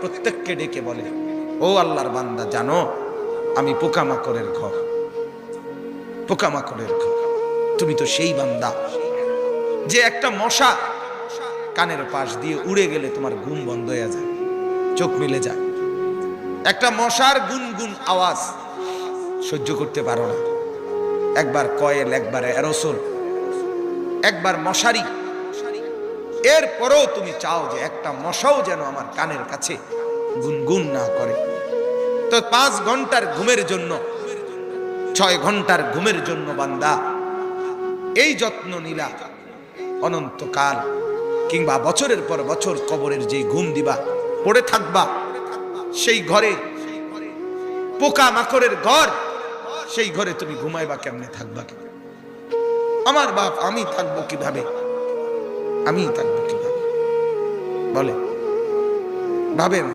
প্রত্যেককে ডেকে বলে, ও আল্লাহর বান্দা, জানো আমি পোকামাকড়ের ঘর, পোকামাকড়ের ঘর। তুমি তো সেই বান্দা যে একটা মশা কানের পাশ দিয়ে উড়ে গেলে তোমার ঘুম বন্ধ হয়ে যায়, চোখ মিলে যায়। একটা মশার গুনগুন আওয়াজ সহ্য করতে পারো না। একবার কয়েল, একবার অ্যারোসোল, একবার মশারি, এরপরেও তুমি চাও যে একটা মশাও যেন আমার কানের কাছে গুনগুন না করে। তো 5 ঘন্টার ঘুমের জন্য, 6 ঘন্টার ঘুমের জন্য বান্দা এই যত্ন নিলা, অনন্তকাল কিংবা বছরের পর বছর কবরের যে ঘুম দিবা, পড়ে থাকবা সেই ঘরে, পোকা মাকড়ের ঘর, সেই ঘরে তুমি ঘুমাইবা কেমনে, থাকবা কি? আমার বাপ, আমি থাকবো কিভাবে? আমি থাকবো কিভাবে বলে? ভাবেন।